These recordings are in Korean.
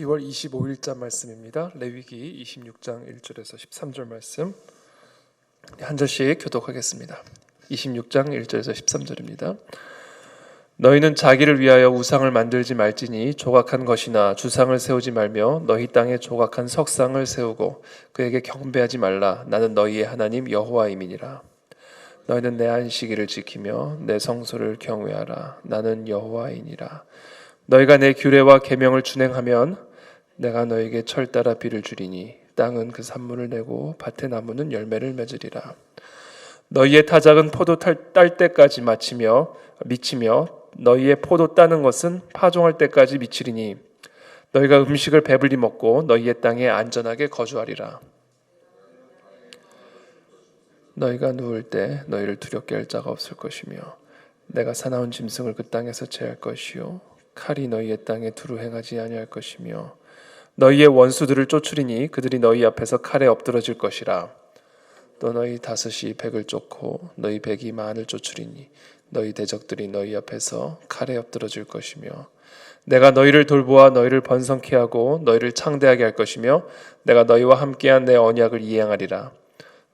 2월 25일자 말씀입니다. 레위기 26장 1절에서 13절 말씀 한 절씩 교독하겠습니다. 26장 1절에서 13절입니다. 너희는 자기를 위하여 우상을 만들지 말지니 조각한 것이나 주상을 세우지 말며 너희 땅에 조각한 석상을 세우고 그에게 경배하지 말라. 나는 너희의 하나님 여호와임이니라. 너희는 내 안식일을 지키며 내 성소를 경외하라. 나는 여호와이니라. 너희가 내 규례와 계명을 준행하면 내가 너에게 철 따라 비를 주리니 땅은 그 산물을 내고 밭의 나무는 열매를 맺으리라. 너희의 타작은 포도 딸 때까지 미치며 너희의 포도 따는 것은 파종할 때까지 미치리니 너희가 음식을 배불리 먹고 너희의 땅에 안전하게 거주하리라. 너희가 누울 때 너희를 두렵게 할 자가 없을 것이며 내가 사나운 짐승을 그 땅에서 제할 것이요 칼이 너희의 땅에 두루 행하지 아니할 것이며 너희의 원수들을 쫓으리니 그들이 너희 앞에서 칼에 엎드러질 것이라. 또 너희 다섯이 백을 쫓고 너희 백이 만을 쫓으리니 너희 대적들이 너희 앞에서 칼에 엎드러질 것이며 내가 너희를 돌보아 너희를 번성케 하고 너희를 창대하게 할 것이며 내가 너희와 함께한 내 언약을 이행하리라.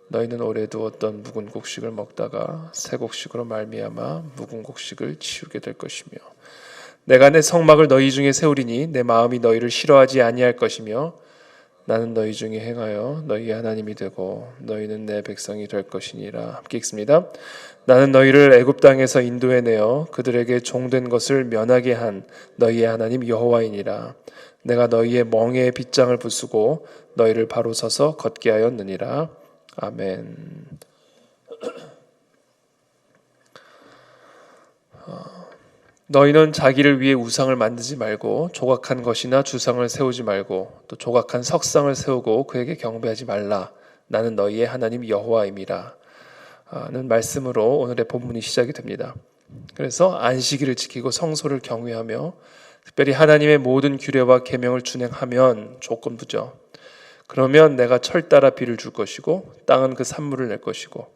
너희는 오래 두었던 묵은 곡식을 먹다가 새 곡식으로 말미암아 묵은 곡식을 치우게 될 것이며 내가 내 성막을 너희 중에 세우리니 내 마음이 너희를 싫어하지 아니할 것이며 나는 너희 중에 행하여 너희의 하나님이 되고 너희는 내 백성이 될 것이니라. 함께 읽습니다. 나는 너희를 애굽 땅에서 인도해내어 그들에게 종된 것을 면하게 한 너희의 하나님 여호와이니라. 내가 너희의 멍에의 빗장을 부수고 너희를 바로 서서 걷게 하였느니라. 아멘. 너희는 자기를 위해 우상을 만들지 말고 조각한 것이나 주상을 세우지 말고 또 조각한 석상을 세우고 그에게 경배하지 말라. 나는 너희의 하나님 여호와임이라. 는 말씀으로 오늘의 본문이 시작이 됩니다. 그래서 안식일을 지키고 성소를 경외하며 특별히 하나님의 모든 규례와 계명을 준행하면 조건부죠. 그러면 내가 철 따라 비를 줄 것이고 땅은 그 산물을 낼 것이고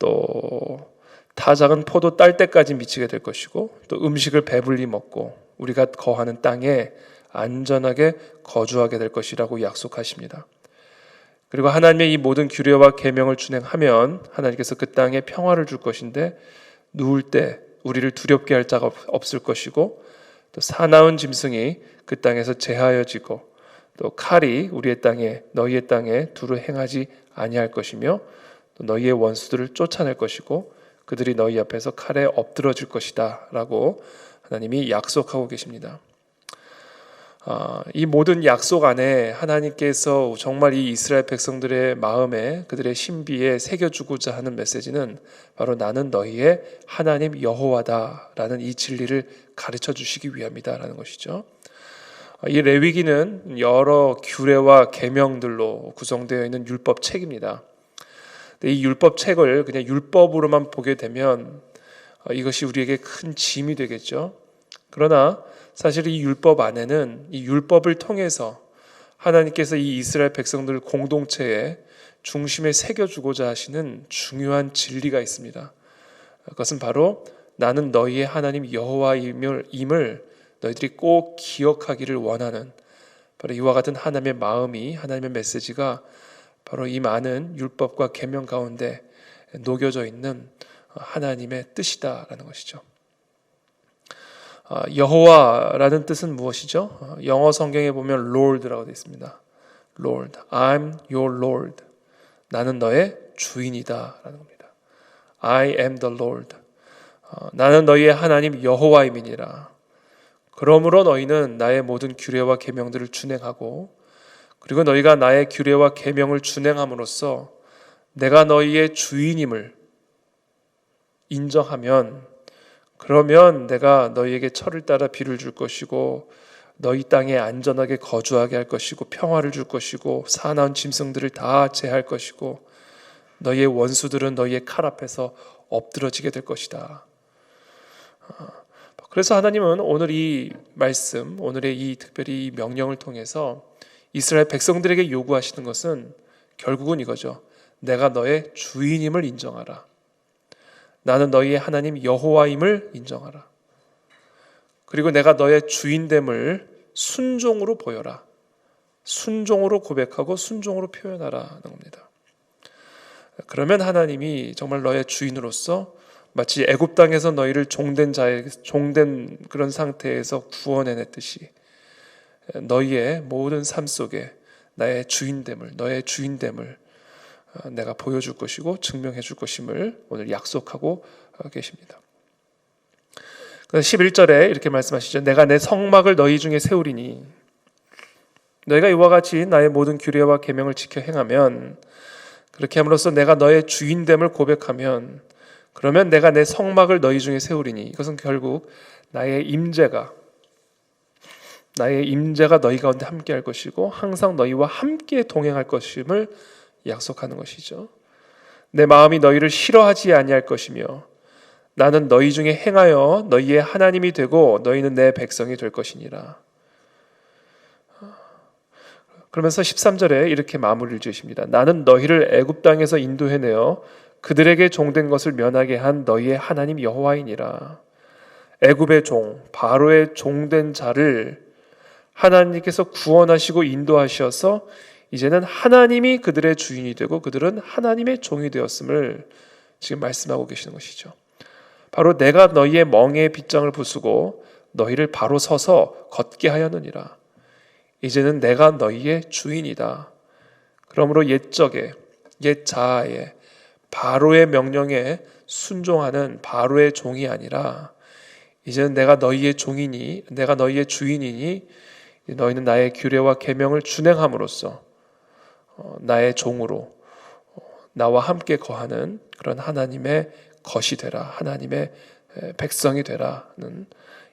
또 타작은 포도 딸 때까지 미치게 될 것이고 또 음식을 배불리 먹고 우리가 거하는 땅에 안전하게 거주하게 될 것이라고 약속하십니다. 그리고 하나님의 이 모든 규례와 계명을 준행하면 하나님께서 그 땅에 평화를 줄 것인데 누울 때 우리를 두렵게 할 자가 없을 것이고 또 사나운 짐승이 그 땅에서 제하여지고 또 칼이 너희의 땅에 두루 행하지 아니할 것이며 또 너희의 원수들을 쫓아낼 것이고 그들이 너희 앞에서 칼에 엎드러질 것이다 라고 하나님이 약속하고 계십니다. 이 모든 약속 안에 하나님께서 정말 이 이스라엘 백성들의 마음에 그들의 신비에 새겨주고자 하는 메시지는 바로 나는 너희의 하나님 여호와다라는 이 진리를 가르쳐 주시기 위함이다라는 것이죠. 이 레위기는 여러 규례와 계명들로 구성되어 있는 율법 책입니다. 이 율법 책을 그냥 율법으로만 보게 되면 이것이 우리에게 큰 짐이 되겠죠. 그러나 사실 이 율법 안에는 이 율법을 통해서 하나님께서 이 이스라엘 백성들 공동체의 중심에 새겨주고자 하시는 중요한 진리가 있습니다. 그것은 바로 나는 너희의 하나님 여호와임을 너희들이 꼭 기억하기를 원하는 바로 이와 같은 하나님의 마음이 하나님의 메시지가 바로 이 많은 율법과 계명 가운데 녹여져 있는 하나님의 뜻이다라는 것이죠. 여호와라는 뜻은 무엇이죠? 영어 성경에 보면 Lord라고 되어 있습니다. Lord, I'm your Lord. 나는 너의 주인이다라는 겁니다. I am the Lord. 나는 너희의 하나님 여호와임이니라. 그러므로 너희는 나의 모든 규례와 계명들을 준행하고 그리고 너희가 나의 규례와 계명을 준행함으로써 내가 너희의 주인임을 인정하면 그러면 내가 너희에게 철을 따라 비를 줄 것이고 너희 땅에 안전하게 거주하게 할 것이고 평화를 줄 것이고 사나운 짐승들을 다 제할 것이고 너희의 원수들은 너희의 칼 앞에서 엎드러지게 될 것이다. 그래서 하나님은 오늘 이 말씀, 오늘의 이 특별히 이 명령을 통해서 이스라엘 백성들에게 요구하시는 것은 결국은 이거죠. 내가 너의 주인임을 인정하라. 나는 너희의 하나님 여호와임을 인정하라. 그리고 내가 너의 주인됨을 순종으로 보여라. 순종으로 고백하고 순종으로 표현하라는 겁니다. 그러면 하나님이 정말 너의 주인으로서 마치 애굽 땅에서 너희를 종된 그런 상태에서 구원해냈듯이 너희의 모든 삶 속에 너의 주인됨을 내가 보여줄 것이고 증명해 줄 것임을 오늘 약속하고 계십니다. 11절에 이렇게 말씀하시죠. 내가 내 성막을 너희 중에 세우리니 너희가 이와 같이 나의 모든 규례와 계명을 지켜 행하면, 그렇게 함으로써 내가 너의 주인됨을 고백하면, 그러면 내가 내 성막을 너희 중에 세우리니, 이것은 결국 나의 임재가 너희 가운데 함께 할 것이고 항상 너희와 함께 동행할 것임을 약속하는 것이죠. 내 마음이 너희를 싫어하지 아니할 것이며 나는 너희 중에 행하여 너희의 하나님이 되고 너희는 내 백성이 될 것이니라. 그러면서 13절에 이렇게 마무리를 지으십니다. 나는 너희를 애굽 땅에서 인도해내어 그들에게 종된 것을 면하게 한 너희의 하나님 여호와이니라. 애굽의 종, 바로의 종된 자를 하나님께서 구원하시고 인도하셔서 이제는 하나님이 그들의 주인이 되고 그들은 하나님의 종이 되었음을 지금 말씀하고 계시는 것이죠. 바로 내가 너희의 멍에의 빗장을 부수고 너희를 바로 서서 걷게 하였느니라. 이제는 내가 너희의 주인이다. 그러므로 옛 자아에 바로의 명령에 순종하는 바로의 종이 아니라 이제는 내가 너희의 종이니, 내가 너희의 주인이니 너희는 나의 규례와 계명을 준행함으로써 나의 종으로 나와 함께 거하는 그런 하나님의 것이 되라, 하나님의 백성이 되라는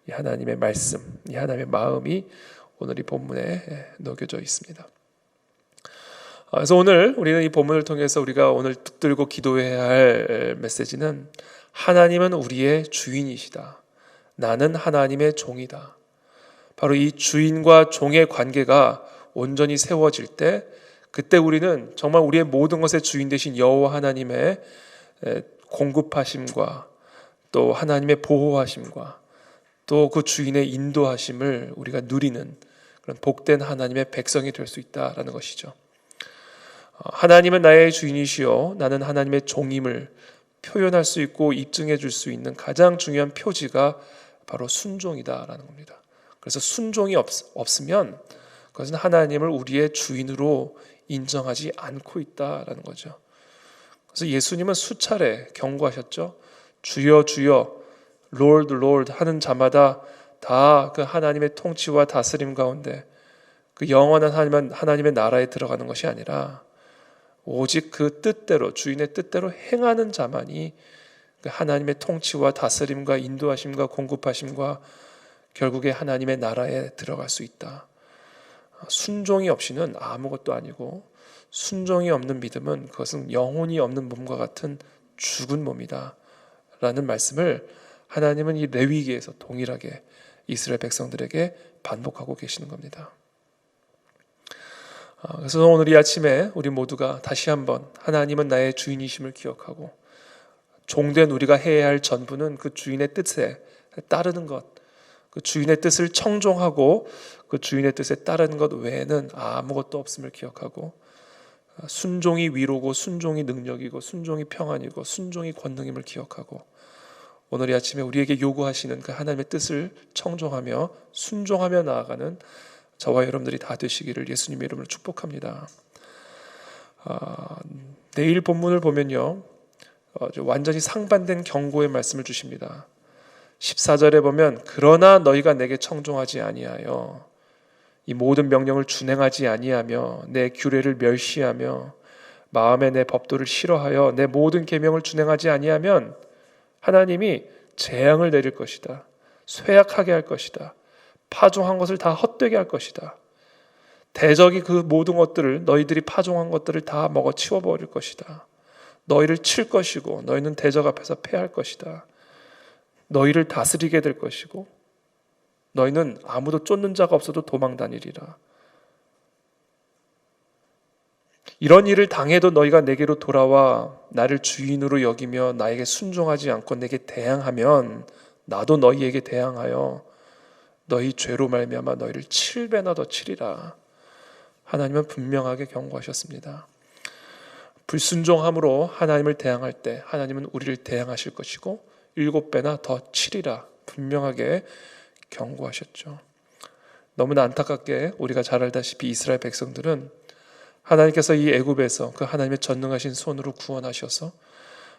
이 하나님의 말씀, 이 하나님의 마음이 오늘 이 본문에 녹여져 있습니다. 그래서 오늘 우리는 이 본문을 통해서 우리가 오늘 붙들고 기도해야 할 메시지는 하나님은 우리의 주인이시다. 나는 하나님의 종이다. 바로 이 주인과 종의 관계가 온전히 세워질 때 그때 우리는 정말 우리의 모든 것의 주인 되신 여호와 하나님의 공급하심과 또 하나님의 보호하심과 또 그 주인의 인도하심을 우리가 누리는 그런 복된 하나님의 백성이 될 수 있다라는 것이죠. 하나님은 나의 주인이시요 나는 하나님의 종임을 표현할 수 있고 입증해 줄 수 있는 가장 중요한 표지가 바로 순종이다라는 겁니다. 그래서 순종이 없으면 그것은 하나님을 우리의 주인으로 인정하지 않고 있다라는 거죠. 그래서 예수님은 수차례 경고하셨죠. 주여 주여 Lord Lord 하는 자마다 다 그 하나님의 통치와 다스림 가운데 그 영원한 하나님의 나라에 들어가는 것이 아니라 오직 그 뜻대로 주인의 뜻대로 행하는 자만이 그 하나님의 통치와 다스림과 인도하심과 공급하심과 결국에 하나님의 나라에 들어갈 수 있다. 순종이 없이는 아무것도 아니고 순종이 없는 믿음은 그것은 영혼이 없는 몸과 같은 죽은 몸이다 라는 말씀을 하나님은 이 레위기에서 동일하게 이스라엘 백성들에게 반복하고 계시는 겁니다. 그래서 오늘 이 아침에 우리 모두가 다시 한번 하나님은 나의 주인이심을 기억하고 종된 우리가 해야 할 전부는 그 주인의 뜻에 따르는 것, 그 주인의 뜻을 청종하고 그 주인의 뜻에 따르는 것 외에는 아무것도 없음을 기억하고 순종이 위로고 순종이 능력이고 순종이 평안이고 순종이 권능임을 기억하고 오늘 이 아침에 우리에게 요구하시는 그 하나님의 뜻을 청종하며 순종하며 나아가는 저와 여러분들이 다 되시기를 예수님의 이름으로 축복합니다. 내일 본문을 보면요, 완전히 상반된 경고의 말씀을 주십니다. 14절에 보면 그러나 너희가 내게 청종하지 아니하여 이 모든 명령을 준행하지 아니하며 내 규례를 멸시하며 마음에 내 법도를 싫어하여 내 모든 계명을 준행하지 아니하면 하나님이 재앙을 내릴 것이다. 쇠약하게 할 것이다. 파종한 것을 다 헛되게 할 것이다. 대적이 그 모든 것들을 너희들이 파종한 것들을 다 먹어 치워버릴 것이다. 너희를 칠 것이고 너희는 대적 앞에서 패할 것이다. 너희를 다스리게 될 것이고 너희는 아무도 쫓는 자가 없어도 도망 다니리라. 이런 일을 당해도 너희가 내게로 돌아와 나를 주인으로 여기며 나에게 순종하지 않고 내게 대항하면 나도 너희에게 대항하여 너희 죄로 말미암아 너희를 7배나 더 치리라. 하나님은 분명하게 경고하셨습니다. 불순종함으로 하나님을 대항할 때 하나님은 우리를 대항하실 것이고 7배나 더 치리라 분명하게 경고하셨죠. 너무나 안타깝게 우리가 잘 알다시피 이스라엘 백성들은 하나님께서 이 애굽에서 그 하나님의 전능하신 손으로 구원하셔서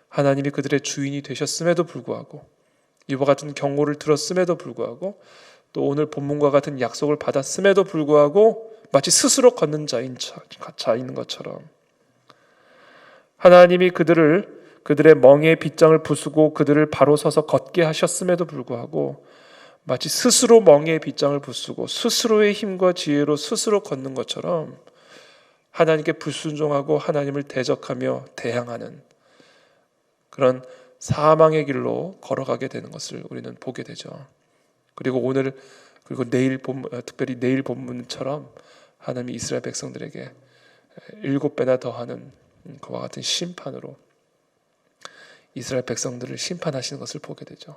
하나님이 그들의 주인이 되셨음에도 불구하고 이와 같은 경고를 들었음에도 불구하고 또 오늘 본문과 같은 약속을 받았음에도 불구하고 마치 스스로 걷는 자인 것처럼 하나님이 그들의 멍에의 빗장을 부수고 그들을 바로 서서 걷게 하셨음에도 불구하고 마치 스스로 멍에의 빗장을 부수고 스스로의 힘과 지혜로 스스로 걷는 것처럼 하나님께 불순종하고 하나님을 대적하며 대항하는 그런 사망의 길로 걸어가게 되는 것을 우리는 보게 되죠. 그리고 특별히 내일 본문처럼 하나님이 이스라엘 백성들에게 7배나 더하는 그와 같은 심판으로 이스라엘 백성들을 심판하시는 것을 보게 되죠.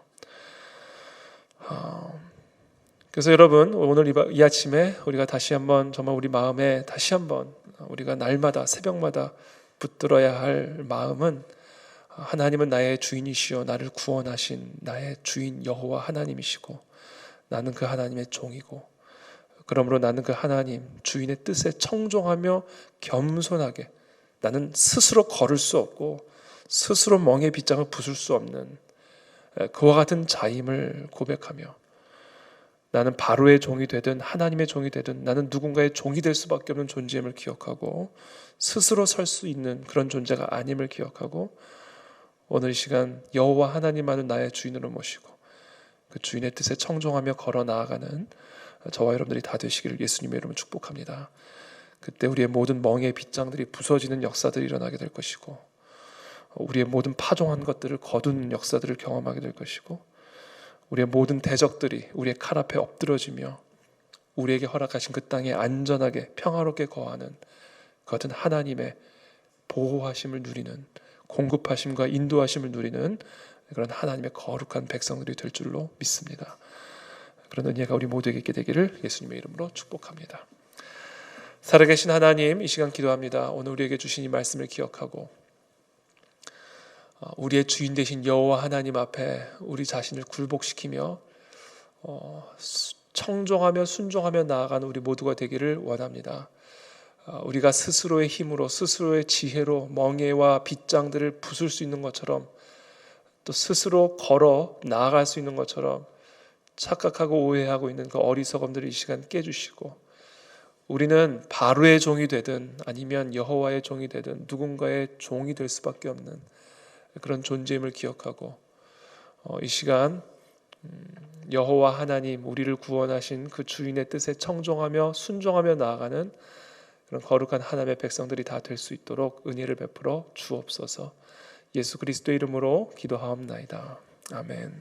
그래서 여러분 오늘 이 아침에 우리가 다시 한번 정말 우리 마음에 다시 한번 우리가 날마다 새벽마다 붙들어야 할 마음은 하나님은 나의 주인이시여 나를 구원하신 나의 주인 여호와 하나님이시고 나는 그 하나님의 종이고 그러므로 나는 그 하나님 주인의 뜻에 청종하며 겸손하게 나는 스스로 걸을 수 없고 스스로 멍에 빗장을 부술 수 없는 그와 같은 자임을 고백하며 나는 바로의 종이 되든 하나님의 종이 되든 나는 누군가의 종이 될 수밖에 없는 존재임을 기억하고 스스로 설 수 있는 그런 존재가 아님을 기억하고 오늘 이 시간 여호와 하나님만을 나의 주인으로 모시고 그 주인의 뜻에 청종하며 걸어 나아가는 저와 여러분들이 다 되시기를 예수님의 이름으로 축복합니다. 그때 우리의 모든 멍에의 빗장들이 부서지는 역사들이 일어나게 될 것이고 우리의 모든 파종한 것들을 거두는 역사들을 경험하게 될 것이고 우리의 모든 대적들이 우리의 칼 앞에 엎드러지며 우리에게 허락하신 그 땅에 안전하게 평화롭게 거하는 그 같은 하나님의 보호하심을 누리는 공급하심과 인도하심을 누리는 그런 하나님의 거룩한 백성들이 될 줄로 믿습니다. 그런 은혜가 우리 모두에게 있게 되기를 예수님의 이름으로 축복합니다. 살아계신 하나님, 이 시간 기도합니다. 오늘 우리에게 주신 이 말씀을 기억하고 우리의 주인 되신 여호와 하나님 앞에 우리 자신을 굴복시키며 청종하며 순종하며 나아가는 우리 모두가 되기를 원합니다. 우리가 스스로의 힘으로 스스로의 지혜로 멍에와 빗장들을 부술 수 있는 것처럼 또 스스로 걸어 나아갈 수 있는 것처럼 착각하고 오해하고 있는 그 어리석음들을 이 시간 깨주시고 우리는 바로의 종이 되든 아니면 여호와의 종이 되든 누군가의 종이 될 수밖에 없는 그런 존재임을 기억하고 이 시간 여호와 하나님 우리를 구원하신 그 주인의 뜻에 청종하며 순종하며 나아가는 그런 거룩한 하나님의 백성들이 다 될 수 있도록 은혜를 베풀어 주옵소서. 예수 그리스도의 이름으로 기도하옵나이다. 아멘.